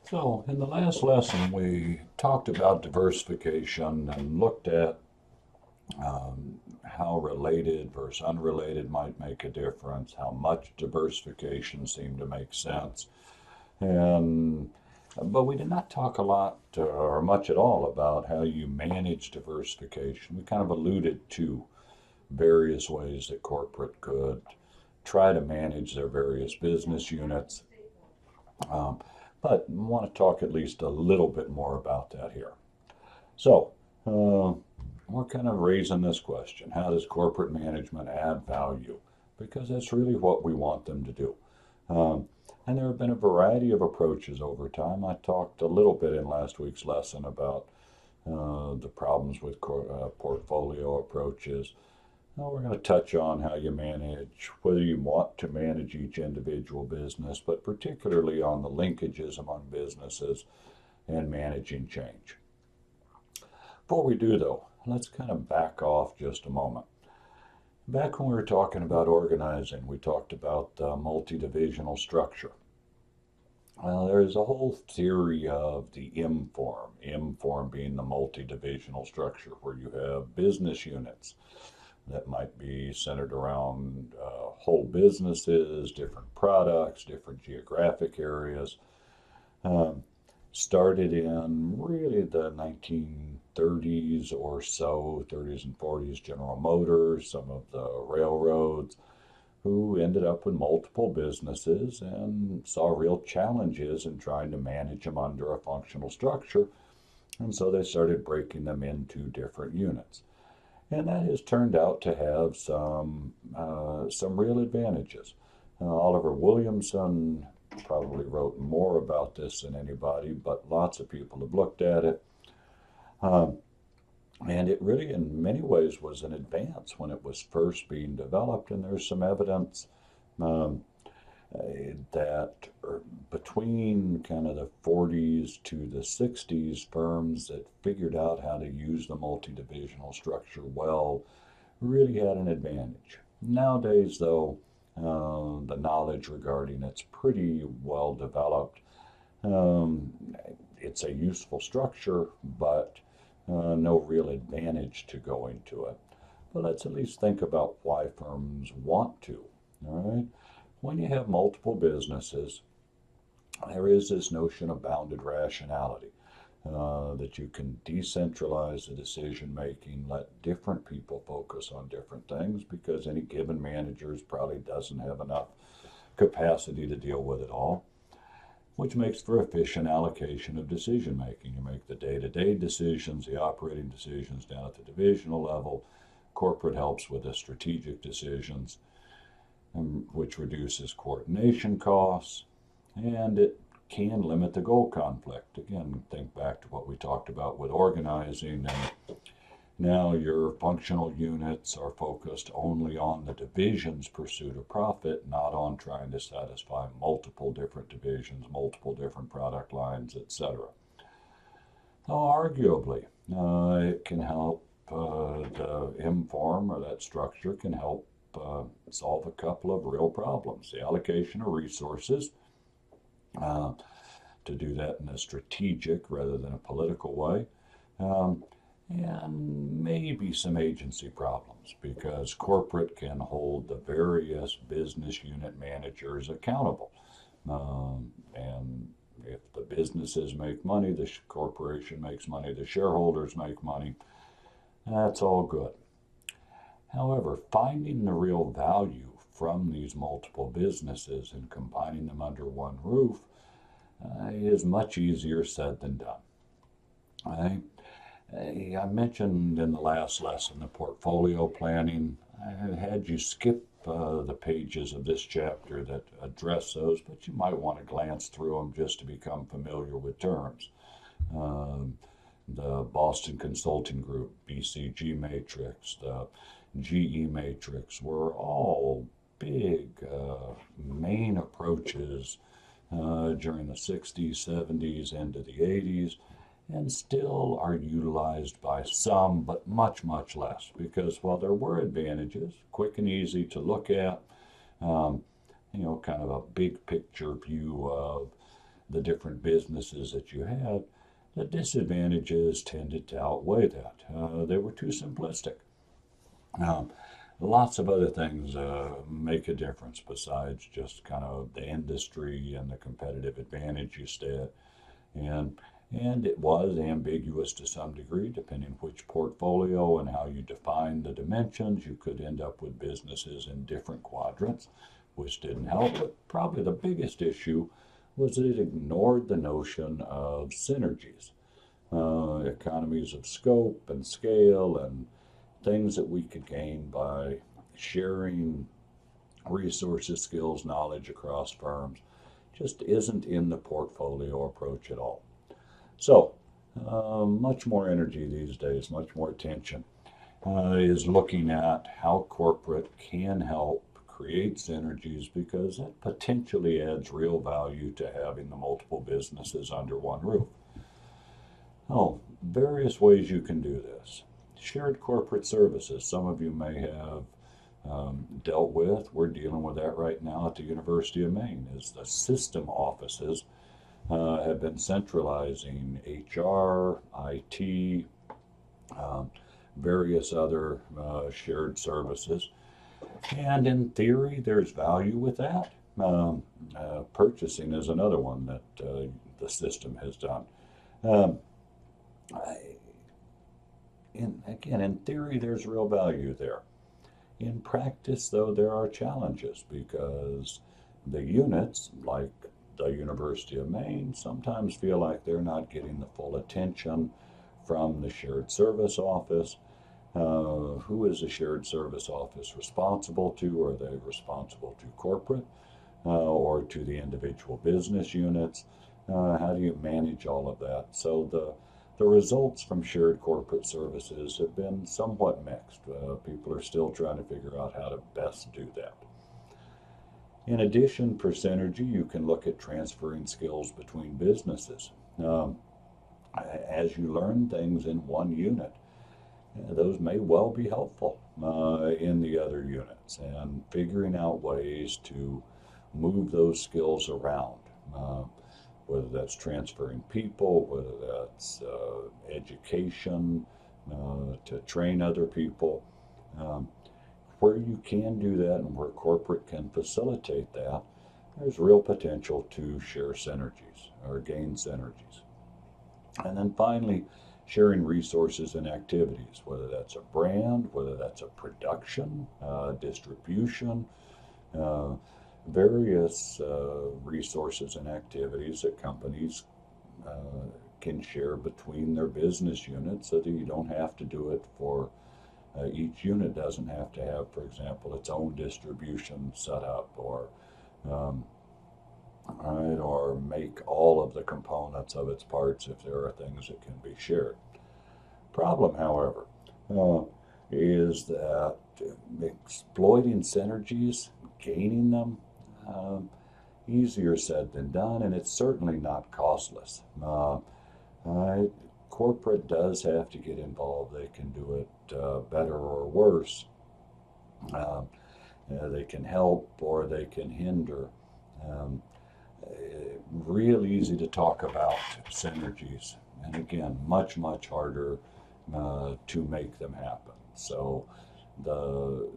So, in the last lesson, we talked about diversification and looked at how related versus unrelated might make a difference, how much diversification seemed to make sense. And but we did not talk a lot or much at all about how you manage diversification. We kind of alluded to various ways that corporate could try to manage their various business units. Um, but I want to talk at least a little bit more about that here. So, we're kind of raising this question. How does corporate management add value? Because that's really what we want them to do. Um, and there have been a variety of approaches over time. I talked a little bit in last week's lesson about the problems with portfolio approaches. Now we're going to touch on how you manage, whether you want to manage each individual business, but particularly on the linkages among businesses and managing change. Before we do, though, let's kind of back off just a moment. Back when we were talking about organizing, we talked about multi-divisional structure. Well, there's a whole theory of the M form being the multi-divisional structure, where you have business units that might be centered around whole businesses, different products, different geographic areas. Um, Started in really the 1930s or so, 30s and 40s, General Motors, some of the railroads, who ended up with multiple businesses and saw real challenges in trying to manage them under a functional structure. And so they started breaking them into different units. And that has turned out to have some real advantages. Oliver Williamson probably wrote more about this than anybody, but lots of people have looked at it. Um, and it really, in many ways, was an advance when it was first being developed. And there's some evidence um, that between kind of the 40s to the 60s, firms that figured out how to use the multi-divisional structure well really had an advantage. Nowadays, though, the knowledge regarding it's pretty well developed. Um, it's a useful structure, but no real advantage to going to it. But let's at least think about why firms want to. All right. When you have multiple businesses, there is this notion of bounded rationality. That you can decentralize the decision making, let different people focus on different things because any given manager probably doesn't have enough capacity to deal with it all, which makes for efficient allocation of decision making. You make the day to day decisions, the operating decisions down at the divisional level. Corporate helps with the strategic decisions, which reduces coordination costs, and it can limit the goal conflict. Again, think back to what we talked about with organizing, and now your functional units are focused only on the division's pursuit of profit, not on trying to satisfy multiple different divisions, multiple different product lines, etc. Now, arguably, it can help, the M form or that structure can help solve a couple of real problems. The allocation of resources, uh, to do that in a strategic rather than a political way, um, and maybe some agency problems because corporate can hold the various business unit managers accountable. And if the businesses make money, the corporation makes money, the shareholders make money, that's all good. However, finding the real value from these multiple businesses and combining them under one roof is much easier said than done. I, I mentioned in the last lesson the portfolio planning. I had you skip the pages of this chapter that address those, but you might want to glance through them just to become familiar with terms. Um, the Boston Consulting Group, BCG matrix, the GE matrix were all big main approaches during the 60s, 70s, into the 80s, and still are utilized by some, but much, much less. Because while there were advantages, quick and easy to look at, um, kind of a big picture view of the different businesses that you had, the disadvantages tended to outweigh that. They were too simplistic. Um, Lots of other things make a difference besides just kind of the industry and the competitive advantage you stay and and it was ambiguous to some degree, depending which portfolio and how you define the dimensions. You could end up with businesses in different quadrants, which didn't help. But probably the biggest issue was that it ignored the notion of synergies, economies of scope and scale, and things that we could gain by sharing resources, skills, knowledge across firms. Just isn't in the portfolio approach at all. So, much more energy these days, much more attention is looking at how corporate can help create synergies because that potentially adds real value to having the multiple businesses under one roof. Oh, various ways you can do this. Shared corporate services, some of you may have dealt with. We're dealing with that right now at the University of Maine, is the system offices have been centralizing HR, IT, um, various other shared services. And in theory, there's value with that. Purchasing is another one that the system has done. Um, Again, in theory, there's real value there. In practice, though, there are challenges because the units, like the University of Maine, sometimes feel like they're not getting the full attention from the shared service office. Who is the shared service office responsible to? Are they responsible to corporate or to the individual business units? How do you manage all of that? So the results from shared corporate services have been somewhat mixed. People are still trying to figure out how to best do that. In addition, for synergy, you can look at transferring skills between businesses. Um, as you learn things in one unit, those may well be helpful in the other units, and figuring out ways to move those skills around, whether that's transferring people, whether that's education to train other people. Um, where you can do that and where corporate can facilitate that, there's real potential to share synergies or gain synergies. And then finally, sharing resources and activities, whether that's a brand, whether that's a production, distribution, uh, various resources and activities that companies can share between their business units so that you don't have to do it for each unit doesn't have to have, for example, its own distribution set up um, right, or make all of the components of its parts if there are things that can be shared. Problem, however, uh, is that exploiting synergies, gaining them, um, easier said than done, and it's certainly not costless. Uh, Corporate does have to get involved. They can do it better or worse. Um, they can help or they can hinder. Um, Real easy to talk about synergies, and again, much, much harder to make them happen. So the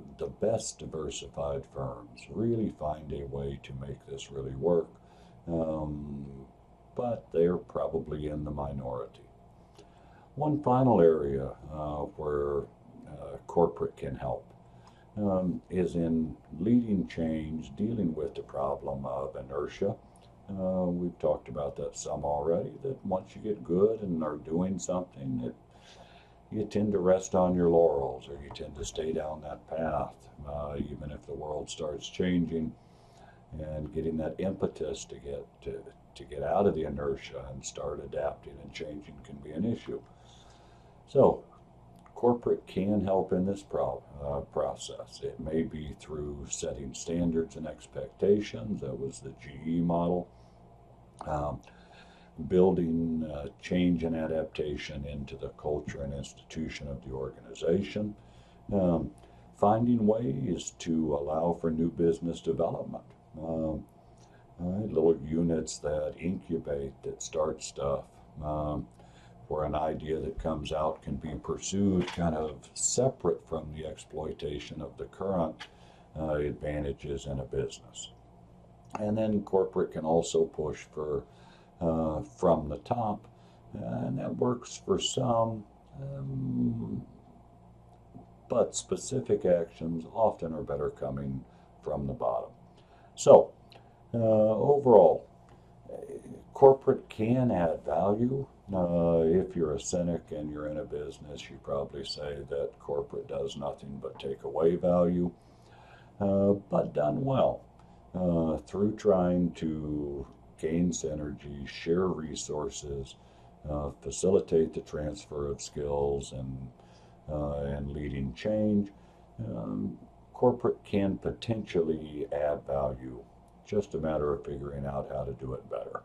best diversified firms really find a way to make this really work, um, but they're probably in the minority. One final area where corporate can help is in leading change, dealing with the problem of inertia. We've talked about that some already, that once you get good and are doing something, that you tend to rest on your laurels or you tend to stay down that path, even if the world starts changing, and getting that impetus to get out of the inertia and start adapting and changing can be an issue. So corporate can help in this process. It may be through setting standards and expectations. That was the GE model. Um, Building change and adaptation into the culture and institution of the organization. Um, Finding ways to allow for new business development. Um, right? Little units that incubate, that start stuff, where an idea that comes out can be pursued kind of separate from the exploitation of the current advantages in a business. And then corporate can also push for from the top, and that works for some, um, but specific actions often are better coming from the bottom. So, overall, corporate can add value. If you're a cynic and you're in a business, you probably say that corporate does nothing but take away value, but done well through trying to gain synergy, share resources, facilitate the transfer of skills, and leading change. Um, Corporate can potentially add value. Just a matter of figuring out how to do it better.